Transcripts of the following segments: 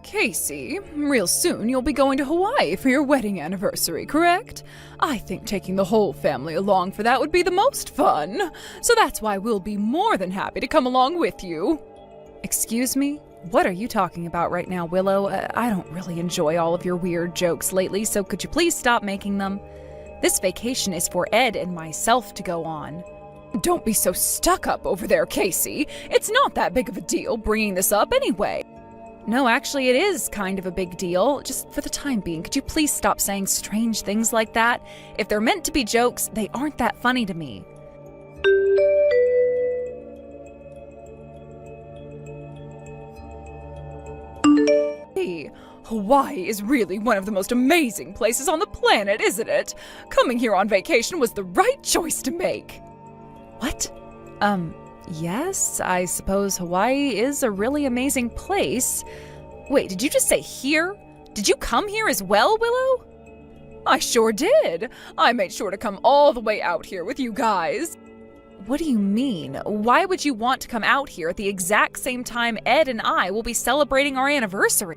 Casey, real soon you'll be going to Hawaii for your wedding anniversary, correct? I think taking the whole family along for that would be the most fun. So that's why we'll be more than happy to come along with you. Excuse me? What are you talking about right now, Willow? I don't really enjoy all of your weird jokes lately, so could you please stop making them? This vacation is for Ed and myself to go on. Don't be so stuck up over there, Casey. It's not that big of a deal bringing this up anyway. No, actually, it is kind of a big deal. Just for the time being, could you please stop saying strange things like that? If they're meant to be jokes, they aren't that funny to me. Hey, Hawaii is really one of the most amazing places on the planet, isn't it? Coming here on vacation was the right choice to make. What? Yes, I suppose Hawaii is a really amazing place. Wait, did you just say here? Did you come here as well, Willow? I sure did. I made sure to come all the way out here with you guys. What do you mean? Why would you want to come out here at the exact same time Ed and I will be celebrating our anniversary?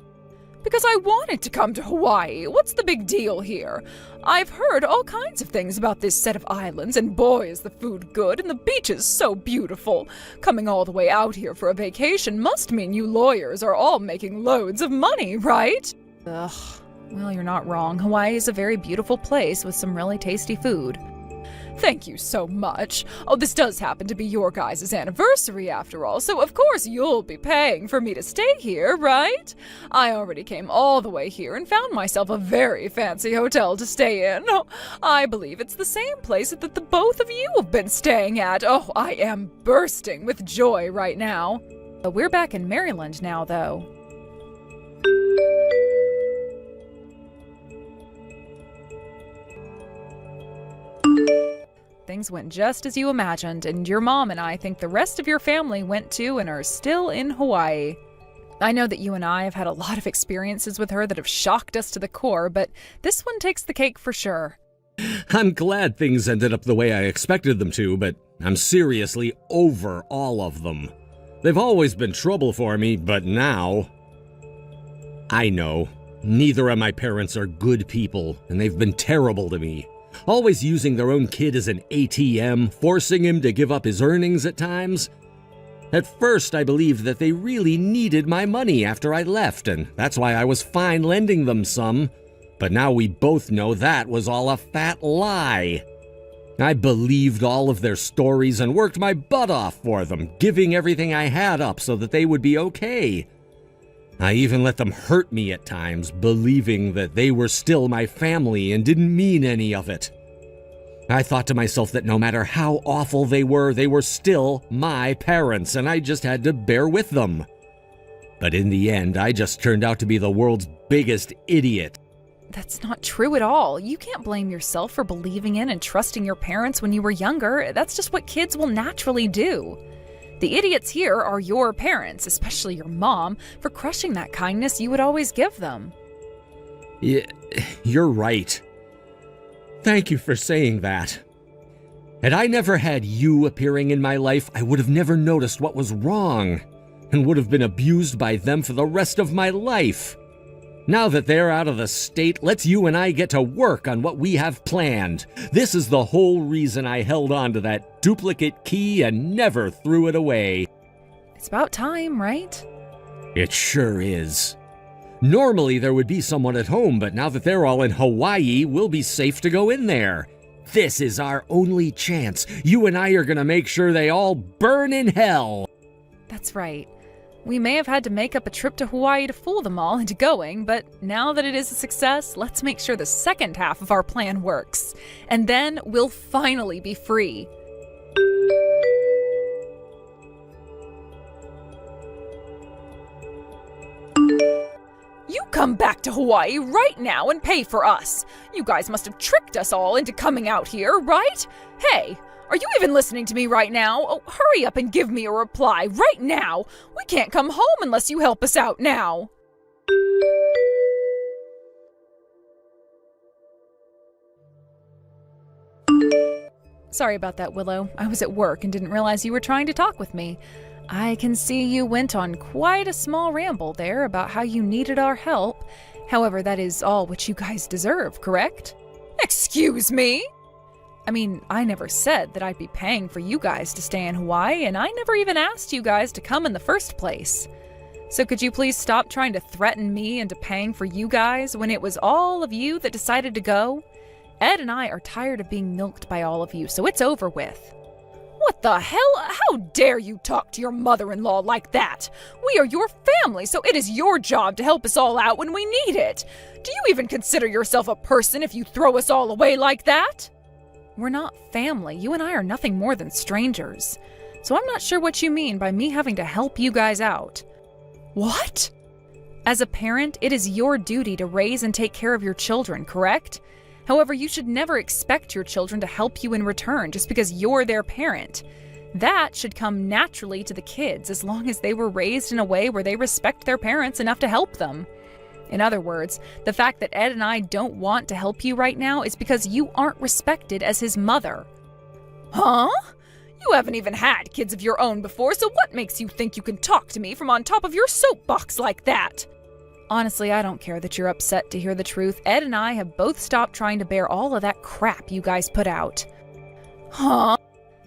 Because I wanted to come to Hawaii. What's the big deal here? I've heard all kinds of things about this set of islands, and boy is the food good and the beaches so beautiful. Coming all the way out here for a vacation must mean you lawyers are all making loads of money, right? Ugh, well, you're not wrong. Hawaii is a very beautiful place with some really tasty food. Thank you so much. Oh, this does happen to be your guys' anniversary after all, so of course you'll be paying for me to stay here, right? I already came all the way here and found myself a very fancy hotel to stay in. Oh, I believe it's the same place that the both of you have been staying at. Oh, I am bursting with joy right now. We're back in Maryland now, though. Things went just as you imagined, and your mom and I think the rest of your family went to and are still in Hawaii. I know that you and I have had a lot of experiences with her that have shocked us to the core, but this one takes the cake for sure. I'm glad things ended up the way I expected them to, but I'm seriously over all of them. They've always been trouble for me, but now... I know. Neither of my parents are good people, and they've been terrible to me. Always using their own kid as an ATM, forcing him to give up his earnings at times. At first, I believed that they really needed my money after I left, and that's why I was fine lending them some. But now we both know that was all a fat lie. I believed all of their stories and worked my butt off for them, giving everything I had up so that they would be okay. I even let them hurt me at times, believing that they were still my family and didn't mean any of it. I thought to myself that no matter how awful they were still my parents, and I just had to bear with them. But in the end, I just turned out to be the world's biggest idiot. That's not true at all. You can't blame yourself for believing in and trusting your parents when you were younger. That's just what kids will naturally do. The idiots here are your parents, especially your mom, for crushing that kindness you would always give them. Yeah, you're right. Thank you for saying that. Had I never had you appearing in my life, I would have never noticed what was wrong, and would have been abused by them for the rest of my life. Now that they're out of the state, let's you and I get to work on what we have planned. This is the whole reason I held on to that duplicate key and never threw it away. It's about time, right? It sure is. Normally there would be someone at home, but now that they're all in Hawaii, we'll be safe to go in there. This is our only chance. You and I are gonna make sure they all burn in hell. That's right. We may have had to make up a trip to Hawaii to fool them all into going, but now that it is a success, let's make sure the second half of our plan works. And then we'll finally be free. You come back to Hawaii right now and pay for us. You guys must have tricked us all into coming out here, right? Hey, are you even listening to me right now? Oh, hurry up and give me a reply right now. We can't come home unless you help us out now. Sorry about that, Willow. I was at work and didn't realize you were trying to talk with me. I can see you went on quite a small ramble there about how you needed our help. However, that is all what you guys deserve, correct? Excuse me? I mean, I never said that I'd be paying for you guys to stay in Hawaii, and I never even asked you guys to come in the first place. So could you please stop trying to threaten me into paying for you guys when it was all of you that decided to go? Ed and I are tired of being milked by all of you, so it's over with. What the hell? How dare you talk to your mother-in-law like that? We are your family, so it is your job to help us all out when we need it. Do you even consider yourself a person if you throw us all away like that? We're not family. You and I are nothing more than strangers. So I'm not sure what you mean by me having to help you guys out. What? As a parent, it is your duty to raise and take care of your children, correct? However, you should never expect your children to help you in return just because you're their parent. That should come naturally to the kids as long as they were raised in a way where they respect their parents enough to help them. In other words, the fact that Ed and I don't want to help you right now is because you aren't respected as his mother. Huh? You haven't even had kids of your own before, so what makes you think you can talk to me from on top of your soapbox like that? Honestly, I don't care that you're upset to hear the truth. Ed and I have both stopped trying to bear all of that crap you guys put out. Huh?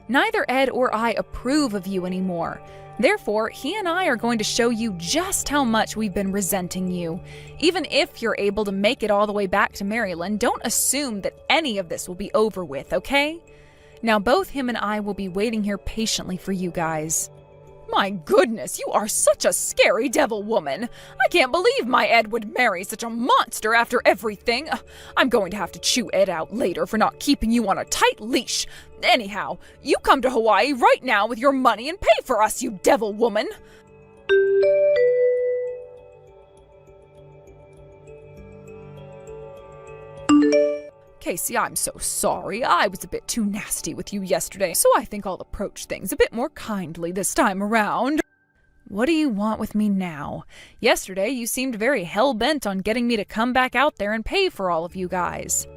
Neither Ed or I approve of you anymore. Therefore, he and I are going to show you just how much we've been resenting you. Even if you're able to make it all the way back to Maryland, don't assume that any of this will be over with, okay? Now, both him and I will be waiting here patiently for you guys. My goodness, you are such a scary devil woman. I can't believe my Ed would marry such a monster after everything. I'm going to have to chew Ed out later for not keeping you on a tight leash. Anyhow, you come to Hawaii right now with your money and pay for us, you devil woman. Casey, I'm so sorry. I was a bit too nasty with you yesterday, so I think I'll approach things a bit more kindly this time around. What do you want with me now? Yesterday, you seemed very hell-bent on getting me to come back out there and pay for all of you guys.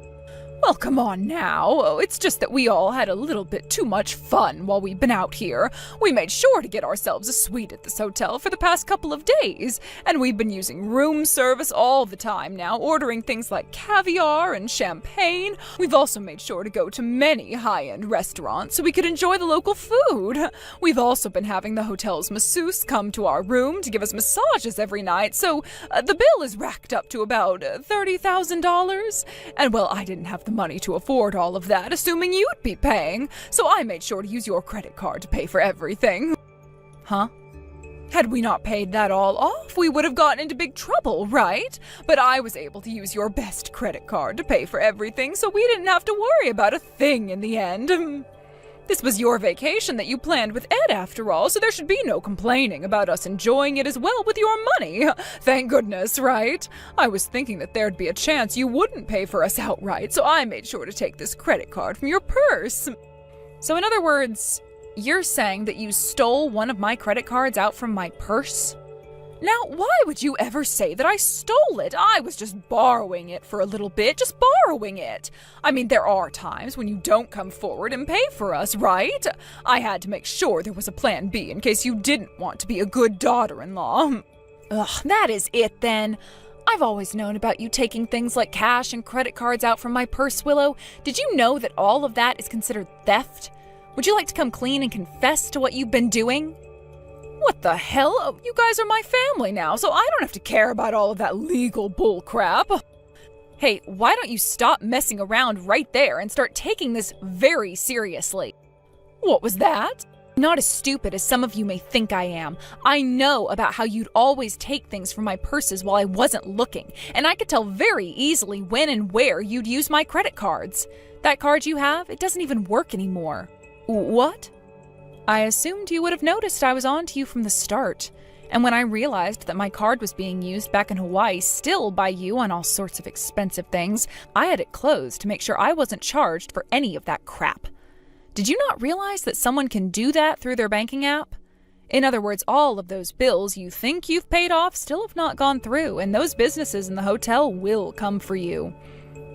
Well, come on now. It's just that we all had a little bit too much fun while we've been out here. We made sure to get ourselves a suite at this hotel for the past couple of days, and we've been using room service all the time now, ordering things like caviar and champagne. We've also made sure to go to many high-end restaurants so we could enjoy the local food. We've also been having the hotel's masseuse come to our room to give us massages every night, so the bill is racked up to about $30,000. And well, I didn't have the money to afford all of that, assuming you'd be paying, so I made sure to use your credit card to pay for everything. Huh? Had we not paid that all off, we would have gotten into big trouble, right? But I was able to use your best credit card to pay for everything, so we didn't have to worry about a thing in the end. This was your vacation that you planned with Ed after all, so there should be no complaining about us enjoying it as well with your money. Thank goodness, right? I was thinking that there'd be a chance you wouldn't pay for us outright, so I made sure to take this credit card from your purse. So in other words, you're saying that you stole one of my credit cards out from my purse? Now, why would you ever say that I stole it? I was just borrowing it for a little bit, just borrowing it. I mean, there are times when you don't come forward and pay for us, right? I had to make sure there was a plan B in case you didn't want to be a good daughter-in-law. Ugh, that is it then. I've always known about you taking things like cash and credit cards out from my purse, Willow. Did you know that all of that is considered theft? Would you like to come clean and confess to what you've been doing? What the hell? Oh, you guys are my family now, so I don't have to care about all of that legal bull crap. Hey, why don't you stop messing around right there and start taking this very seriously? What was that? Not as stupid as some of you may think I am. I know about how you'd always take things from my purses while I wasn't looking, and I could tell very easily when and where you'd use my credit cards. That card you have, it doesn't even work anymore. What? I assumed you would have noticed I was on to you from the start, and when I realized that my card was being used back in Hawaii still by you on all sorts of expensive things, I had it closed to make sure I wasn't charged for any of that crap. Did you not realize that someone can do that through their banking app? In other words, all of those bills you think you've paid off still have not gone through, and those businesses in the hotel will come for you.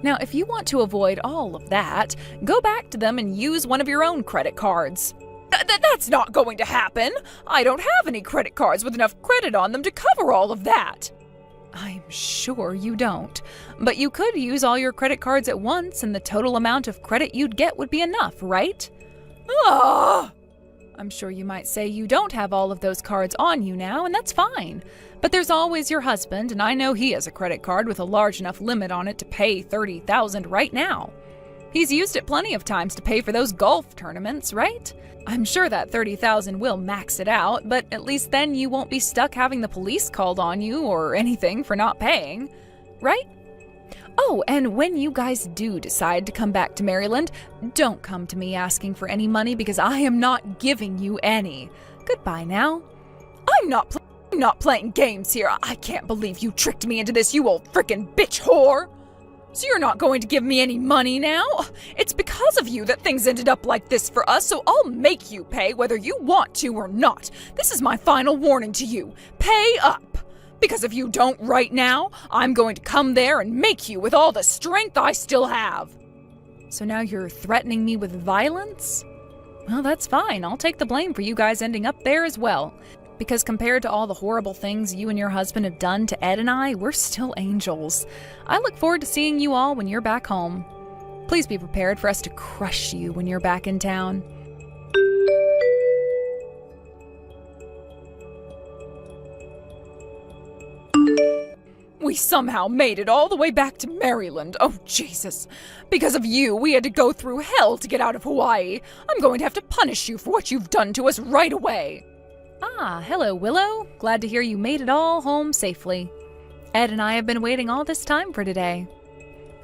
Now, if you want to avoid all of that, go back to them and use one of your own credit cards. That's not going to happen. I don't have any credit cards with enough credit on them to cover all of that. I'm sure you don't. But you could use all your credit cards at once and the total amount of credit you'd get would be enough, right? Ah! I'm sure you might say you don't have all of those cards on you now, and that's fine. But there's always your husband, and I know he has a credit card with a large enough limit on it to pay $30,000 right now. He's used it plenty of times to pay for those golf tournaments, right? I'm sure that $30,000 will max it out, but at least then you won't be stuck having the police called on you or anything for not paying, right? Oh, and when you guys do decide to come back to Maryland, don't come to me asking for any money because I am not giving you any. Goodbye now. I'm not playing games here. I can't believe you tricked me into this, you old frickin' bitch whore. So you're not going to give me any money now? It's because of you that things ended up like this for us, so I'll make you pay whether you want to or not. This is my final warning to you. Pay up. Because if you don't right now, I'm going to come there and make you with all the strength I still have. So now you're threatening me with violence? Well, that's fine. I'll take the blame for you guys ending up there as well. Because compared to all the horrible things you and your husband have done to Ed and I, we're still angels. I look forward to seeing you all when you're back home. Please be prepared for us to crush you when you're back in town. We somehow made it all the way back to Maryland. Oh, Jesus. Because of you, we had to go through hell to get out of Hawaii. I'm going to have to punish you for what you've done to us right away. Ah, hello, Willow. Glad to hear you made it all home safely. Ed and I have been waiting all this time for today.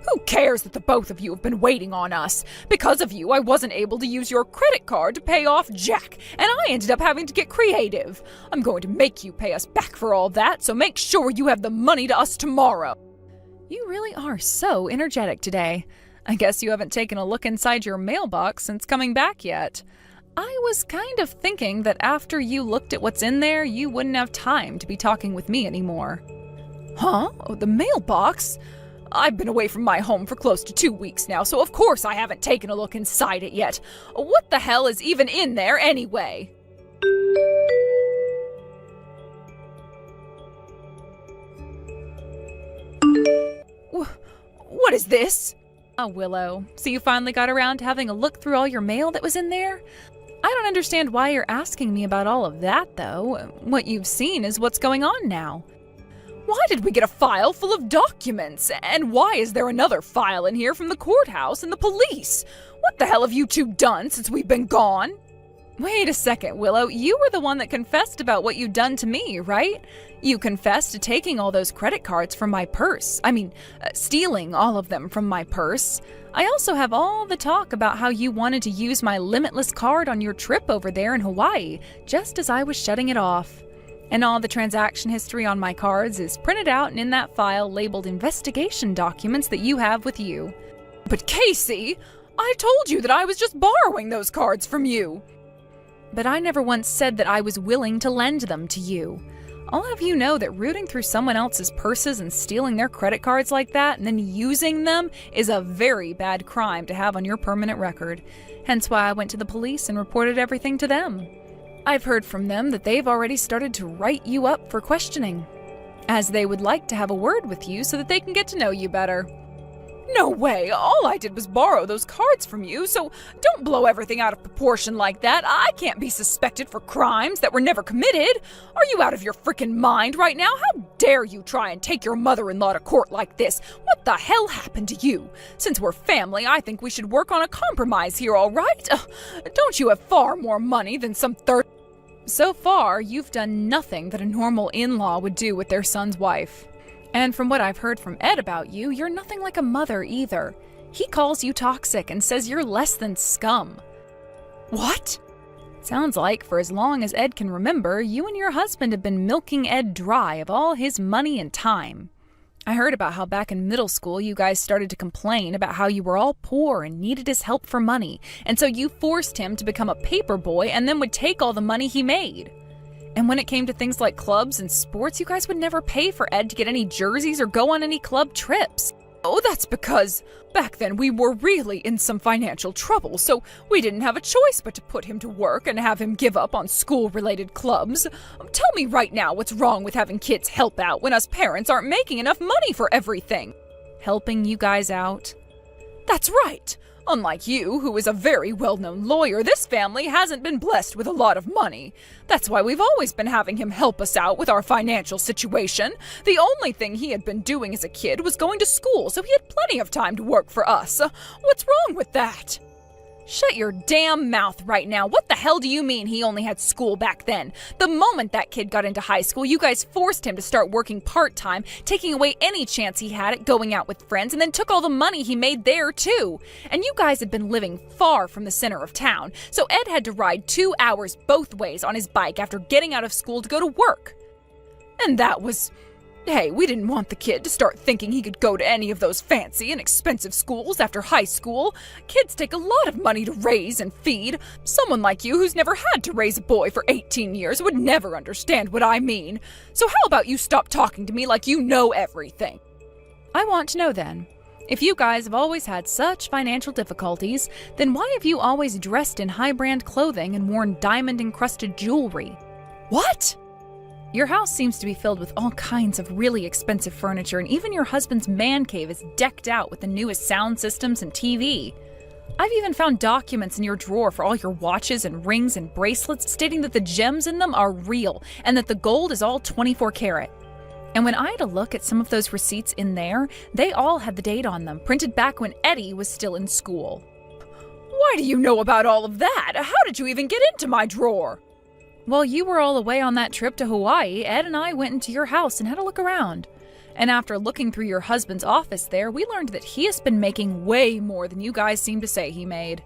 Who cares that the both of you have been waiting on us? Because of you, I wasn't able to use your credit card to pay off Jack, and I ended up having to get creative. I'm going to make you pay us back for all that, so make sure you have the money to us tomorrow. You really are so energetic today. I guess you haven't taken a look inside your mailbox since coming back yet. I was kind of thinking that after you looked at what's in there, you wouldn't have time to be talking with me anymore. Huh? Oh, the mailbox? I've been away from my home for close to 2 weeks now, so of course I haven't taken a look inside it yet. What the hell is even in there anyway? What is this? Oh, Willow, so you finally got around to having a look through all your mail that was in there? I don't understand why you're asking me about all of that, though. What you've seen is what's going on now. Why did we get a file full of documents? And why is there another file in here from the courthouse and the police? What the hell have you two done since we've been gone? Wait a second, Willow. You were the one that confessed about what you'd done to me, right? You confessed to taking all those credit cards from my purse. Stealing all of them from my purse. I also have all the talk about how you wanted to use my limitless card on your trip over there in Hawaii, just as I was shutting it off. And all the transaction history on my cards is printed out and in that file labeled investigation documents that you have with you. But Casey, I told you that I was just borrowing those cards from you. But I never once said that I was willing to lend them to you. I'll have you know that rooting through someone else's purses and stealing their credit cards like that and then using them is a very bad crime to have on your permanent record. Hence why I went to the police and reported everything to them. I've heard from them that they've already started to write you up for questioning, as they would like to have a word with you so that they can get to know you better. No way! All I did was borrow those cards from you, so don't blow everything out of proportion like that. I can't be suspected for crimes that were never committed. Are you out of your frickin' mind right now? How dare you try and take your mother-in-law to court like this? What the hell happened to you? Since we're family, I think we should work on a compromise here, all right? Don't you have far more money than some third... So far, you've done nothing that a normal in-law would do with their son's wife. And from what I've heard from Ed about you, you're nothing like a mother either. He calls you toxic and says you're less than scum. What? Sounds like for as long as Ed can remember, you and your husband have been milking Ed dry of all his money and time. I heard about how back in middle school you guys started to complain about how you were all poor and needed his help for money, and so you forced him to become a paper boy and then would take all the money he made. And when it came to things like clubs and sports, you guys would never pay for Ed to get any jerseys or go on any club trips. Oh, that's because back then we were really in some financial trouble, so we didn't have a choice but to put him to work and have him give up on school-related clubs. Tell me right now what's wrong with having kids help out when us parents aren't making enough money for everything. Helping you guys out? That's right. Unlike you, who is a very well-known lawyer, this family hasn't been blessed with a lot of money. That's why we've always been having him help us out with our financial situation. The only thing he had been doing as a kid was going to school, so he had plenty of time to work for us. What's wrong with that? Shut your damn mouth right now. What the hell do you mean he only had school back then? The moment that kid got into high school, you guys forced him to start working part-time, taking away any chance he had at going out with friends, and then took all the money he made there, too. And you guys had been living far from the center of town, so Ed had to ride 2 hours both ways on his bike after getting out of school to go to work. And that was... Hey, we didn't want the kid to start thinking he could go to any of those fancy and expensive schools after high school. Kids take a lot of money to raise and feed. Someone like you who's never had to raise a boy for 18 years would never understand what I mean. So how about you stop talking to me like you know everything? I want to know then, if you guys have always had such financial difficulties, then why have you always dressed in high-brand clothing and worn diamond-encrusted jewelry? What? Your house seems to be filled with all kinds of really expensive furniture, and even your husband's man cave is decked out with the newest sound systems and TV. I've even found documents in your drawer for all your watches and rings and bracelets stating that the gems in them are real and that the gold is all 24 karat. And when I had a look at some of those receipts in there, they all had the date on them, printed back when Eddie was still in school. Why do you know about all of that? How did you even get into my drawer? While you were all away on that trip to Hawaii, Ed and I went into your house and had a look around. And after looking through your husband's office there, we learned that he has been making way more than you guys seem to say he made.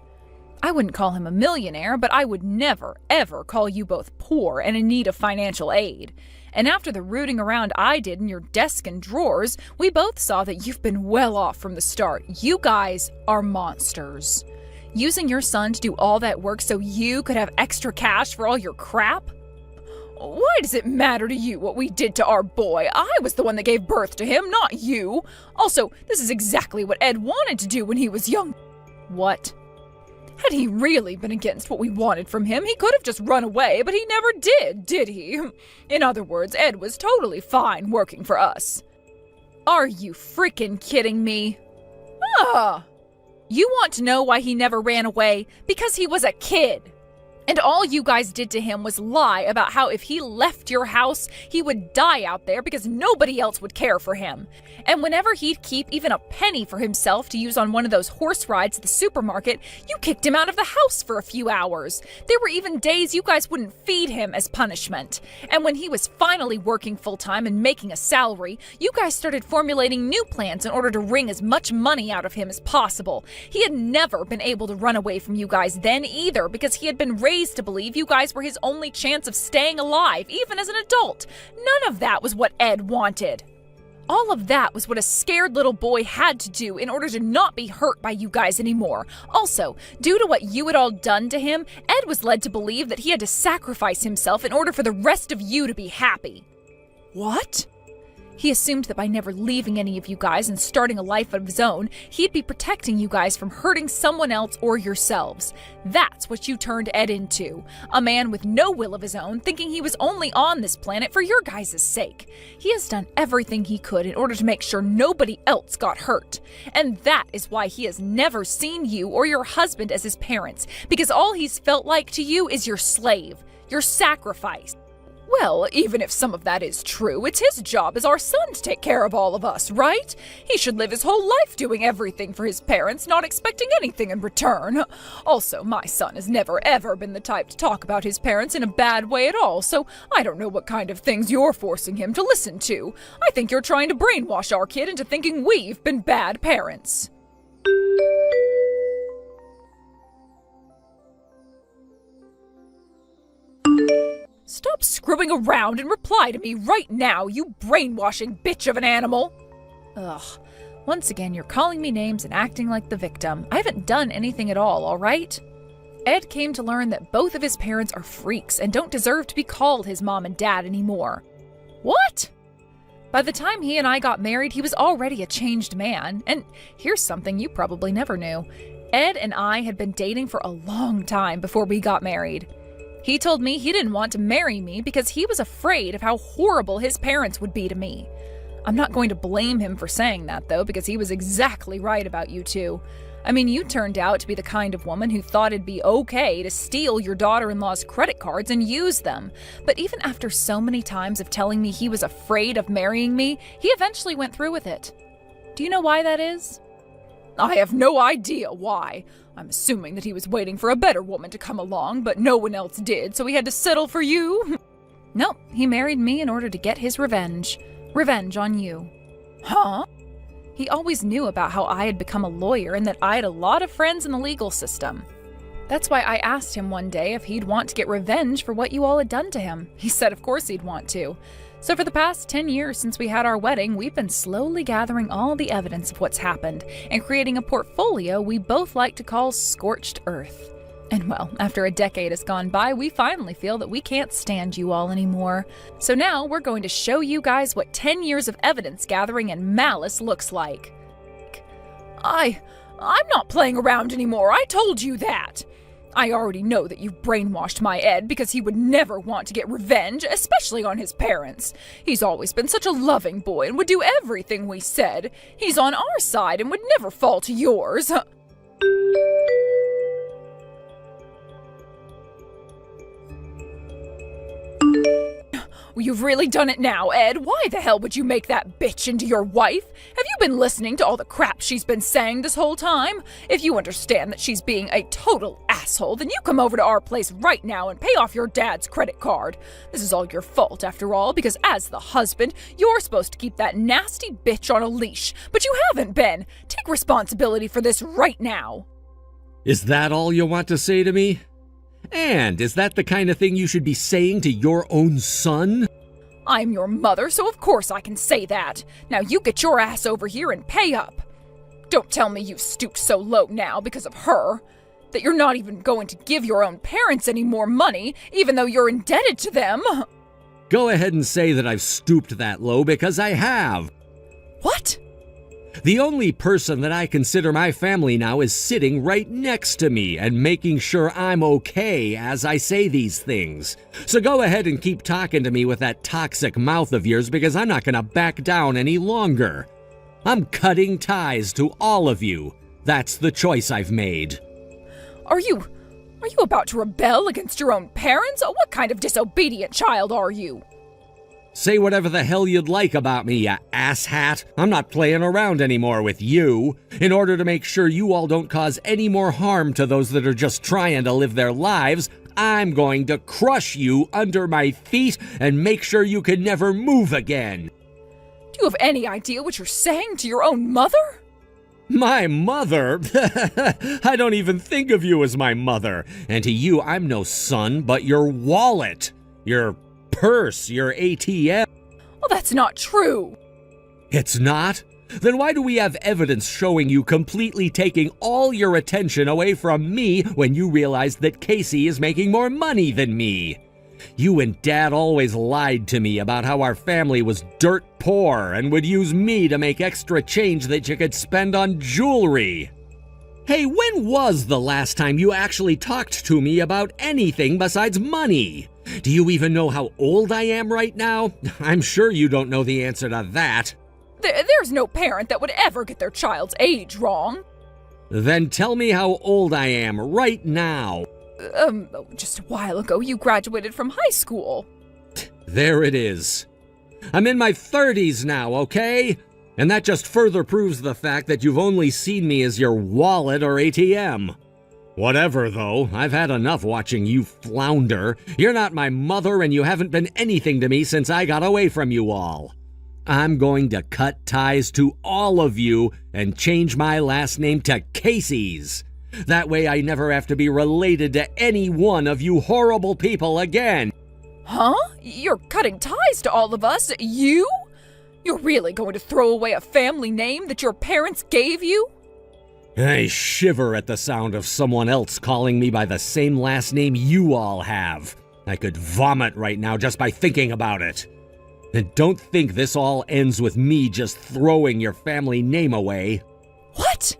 I wouldn't call him a millionaire, but I would never, ever call you both poor and in need of financial aid. And after the rooting around I did in your desk and drawers, we both saw that you've been well off from the start. You guys are monsters. Using your son to do all that work so you could have extra cash for all your crap? Why does it matter to you what we did to our boy? I was the one that gave birth to him, not you. Also, this is exactly what Ed wanted to do when he was young. What? Had he really been against what we wanted from him, he could have just run away, but he never did he? In other words, Ed was totally fine working for us. Are you freaking kidding me? You want to know why he never ran away? Because he was a kid. And all you guys did to him was lie about how if he left your house, he would die out there because nobody else would care for him. And whenever he'd keep even a penny for himself to use on one of those horse rides at the supermarket, you kicked him out of the house for a few hours. There were even days you guys wouldn't feed him as punishment. And when he was finally working full-time and making a salary, you guys started formulating new plans in order to wring as much money out of him as possible. He had never been able to run away from you guys then either because he had been raised to believe you guys were his only chance of staying alive, even as an adult. None of that was what Ed wanted. All of that was what a scared little boy had to do in order to not be hurt by you guys anymore. Also, due to what you had all done to him, Ed was led to believe that he had to sacrifice himself in order for the rest of you to be happy. What? He assumed that by never leaving any of you guys and starting a life of his own, he'd be protecting you guys from hurting someone else or yourselves. That's what you turned Ed into. A man with no will of his own, thinking he was only on this planet for your guys' sake. He has done everything he could in order to make sure nobody else got hurt. And that is why he has never seen you or your husband as his parents, because all he's felt like to you is your slave, your sacrifice. Well, even if some of that is true, it's his job as our son to take care of all of us, right? He should live his whole life doing everything for his parents, not expecting anything in return. Also, my son has never ever been the type to talk about his parents in a bad way at all, so I don't know what kind of things you're forcing him to listen to. I think you're trying to brainwash our kid into thinking we've been bad parents. Stop screwing around and reply to me right now, you brainwashing bitch of an animal! Ugh. Once again, you're calling me names and acting like the victim. I haven't done anything at all right? Ed came to learn that both of his parents are freaks and don't deserve to be called his mom and dad anymore. What? By the time he and I got married, he was already a changed man. And here's something you probably never knew. Ed and I had been dating for a long time before we got married. He told me he didn't want to marry me because he was afraid of how horrible his parents would be to me. I'm not going to blame him for saying that, though, because he was exactly right about you two. I mean, you turned out to be the kind of woman who thought it'd be okay to steal your daughter-in-law's credit cards and use them. But even after so many times of telling me he was afraid of marrying me, he eventually went through with it. Do you know why that is? I have no idea why. I'm assuming that he was waiting for a better woman to come along, but no one else did, so he had to settle for you. No, he married me in order to get his revenge. Revenge on you. Huh? He always knew about how I had become a lawyer and that I had a lot of friends in the legal system. That's why I asked him one day if he'd want to get revenge for what you all had done to him. He said of course he'd want to. So for the past 10 years since we had our wedding, we've been slowly gathering all the evidence of what's happened and creating a portfolio we both like to call Scorched Earth. And well, after a decade has gone by, we finally feel that we can't stand you all anymore. So now we're going to show you guys what 10 years of evidence gathering and malice looks like. I'm not playing around anymore, I told you that. I already know that you've brainwashed my Ed because he would never want to get revenge, especially on his parents. He's always been such a loving boy and would do everything we said. He's on our side and would never fall to yours. Well, you've really done it now, Ed. Why the hell would you make that bitch into your wife? Have you been listening to all the crap she's been saying this whole time? If you understand that she's being a total asshole, then you come over to our place right now and pay off your dad's credit card. This is all your fault, after all, because as the husband, you're supposed to keep that nasty bitch on a leash. But you haven't been. Take responsibility for this right now. Is that all you want to say to me? And is that the kind of thing you should be saying to your own son? I'm your mother, so of course I can say that. Now you get your ass over here and pay up. Don't tell me you've stooped so low now because of her, that you're not even going to give your own parents any more money, even though you're indebted to them. Go ahead and say that I've stooped that low because I have. What? The only person that I consider my family now is sitting right next to me and making sure I'm okay as I say these things. So go ahead and keep talking to me with that toxic mouth of yours because I'm not going to back down any longer. I'm cutting ties to all of you. That's the choice I've made. Are you about to rebel against your own parents? What kind of disobedient child are you? Say whatever the hell you'd like about me, you asshat. I'm not playing around anymore with you. In order to make sure you all don't cause any more harm to those that are just trying to live their lives, I'm going to crush you under my feet and make sure you can never move again. Do you have any idea what you're saying to your own mother? My mother? I don't even think of you as my mother. And to you, I'm no son, but your wallet. Your purse, your ATM. Well, that's not true. It's not? Then why do we have evidence showing you completely taking all your attention away from me when you realized that Casey is making more money than me? You and Dad always lied to me about how our family was dirt poor and would use me to make extra change that you could spend on jewelry. Hey, when was the last time you actually talked to me about anything besides money? Do you even know how old I am right now? I'm sure you don't know the answer to that. There's no parent that would ever get their child's age wrong. Then tell me how old I am right now. Just a while ago you graduated from high school. There it is. I'm in my 30s now, okay? And that just further proves the fact that you've only seen me as your wallet or ATM. Whatever, though. I've had enough watching you flounder. You're not my mother, and you haven't been anything to me since I got away from you all. I'm going to cut ties to all of you and change my last name to Casey's. That way I never have to be related to any one of you horrible people again. Huh? You're cutting ties to all of us? You? You're really going to throw away a family name that your parents gave you? I shiver at the sound of someone else calling me by the same last name you all have. I could vomit right now just by thinking about it. And don't think this all ends with me just throwing your family name away. What?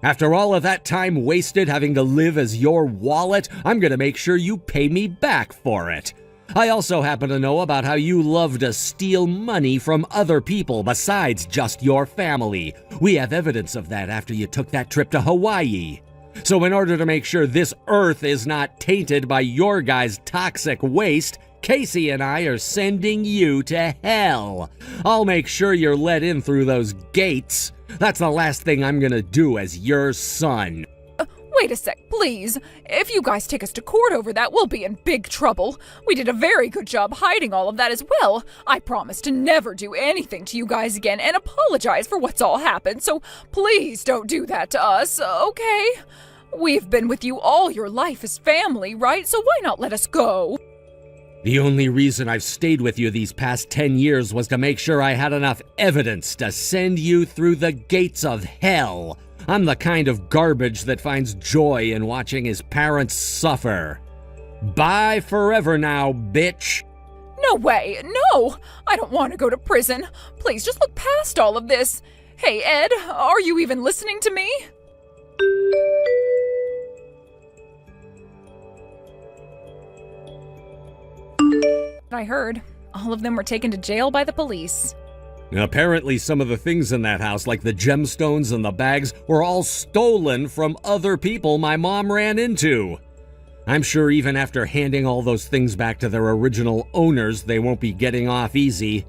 After all of that time wasted having to live as your wallet, I'm gonna make sure you pay me back for it. I also happen to know about how you love to steal money from other people besides just your family. We have evidence of that after you took that trip to Hawaii. So in order to make sure this earth is not tainted by your guys' toxic waste, Casey and I are sending you to hell. I'll make sure you're let in through those gates. That's the last thing I'm gonna do as your son. Wait a sec, please. If you guys take us to court over that, we'll be in big trouble. We did a very good job hiding all of that as well. I promise to never do anything to you guys again and apologize for what's all happened, so please don't do that to us, okay? We've been with you all your life as family, right? So why not let us go? The only reason I've stayed with you these past 10 years was to make sure I had enough evidence to send you through the gates of hell. I'm the kind of garbage that finds joy in watching his parents suffer. Bye forever now, bitch. No way, no! I don't want to go to prison. Please, just look past all of this. Hey, Ed, are you even listening to me? I heard. All of them were taken to jail by the police. Apparently some of the things in that house, like the gemstones and the bags, were all stolen from other people my mom ran into. I'm sure even after handing all those things back to their original owners, they won't be getting off easy.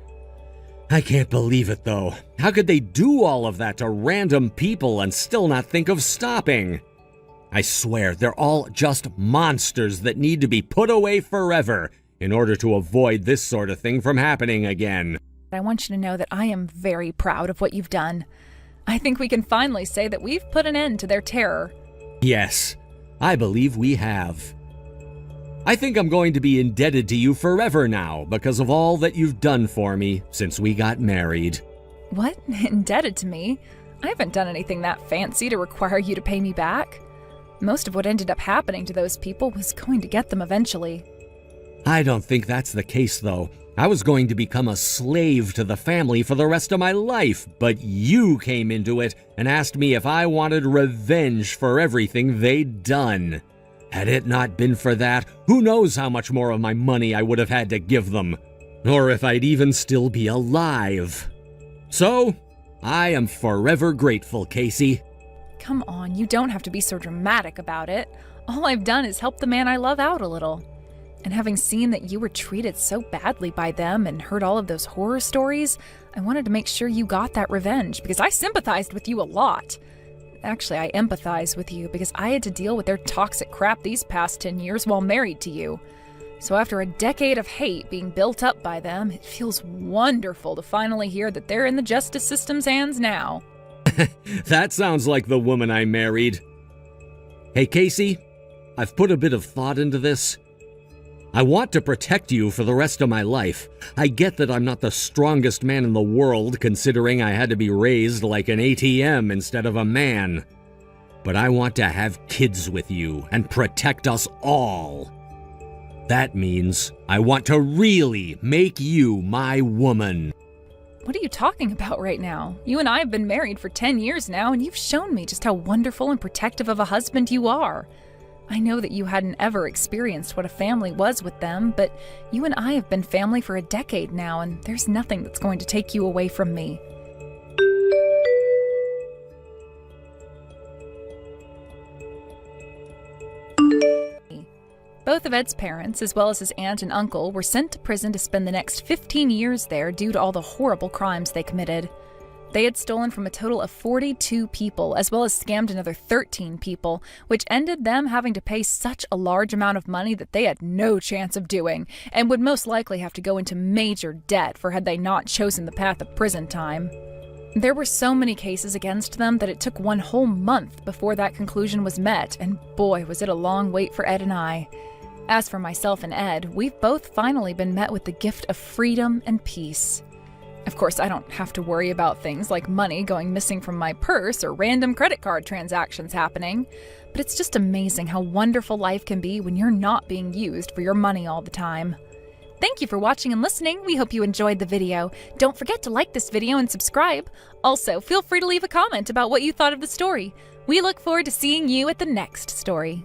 I can't believe it, though. How could they do all of that to random people and still not think of stopping? I swear, they're all just monsters that need to be put away forever in order to avoid this sort of thing from happening again. I want you to know that I am very proud of what you've done. I think we can finally say that we've put an end to their terror. Yes, I believe we have. I think I'm going to be indebted to you forever now because of all that you've done for me since we got married. What? Indebted to me? I haven't done anything that fancy to require you to pay me back. Most of what ended up happening to those people was going to get them eventually. I don't think that's the case, though. I was going to become a slave to the family for the rest of my life, but you came into it and asked me if I wanted revenge for everything they'd done. Had it not been for that, who knows how much more of my money I would have had to give them, or if I'd even still be alive. So, I am forever grateful, Casey. Come on, you don't have to be so dramatic about it. All I've done is help the man I love out a little. And having seen that you were treated so badly by them and heard all of those horror stories, I wanted to make sure you got that revenge because I sympathized with you a lot. Actually, I empathize with you because I had to deal with their toxic crap these past 10 years while married to you. So after a decade of hate being built up by them, it feels wonderful to finally hear that they're in the justice system's hands now. That sounds like the woman I married. Hey, Casey, I've put a bit of thought into this. I want to protect you for the rest of my life. I get that I'm not the strongest man in the world, considering I had to be raised like an ATM instead of a man. But I want to have kids with you and protect us all. That means I want to really make you my woman. What are you talking about right now? You and I have been married for 10 years now, and you've shown me just how wonderful and protective of a husband you are. I know that you hadn't ever experienced what a family was with them, but you and I have been family for a decade now, and there's nothing that's going to take you away from me. Both of Ed's parents, as well as his aunt and uncle, were sent to prison to spend the next 15 years there due to all the horrible crimes they committed. They had stolen from a total of 42 people, as well as scammed another 13 people, which ended them having to pay such a large amount of money that they had no chance of doing, and would most likely have to go into major debt for had they not chosen the path of prison time. There were so many cases against them that it took one whole month before that conclusion was met, and boy, was it a long wait for Ed and I. As for myself and Ed, we've both finally been met with the gift of freedom and peace. Of course, I don't have to worry about things like money going missing from my purse or random credit card transactions happening, but it's just amazing how wonderful life can be when you're not being used for your money all the time. Thank you for watching and listening. We hope you enjoyed the video. Don't forget to like this video and subscribe. Also, feel free to leave a comment about what you thought of the story. We look forward to seeing you at the next story.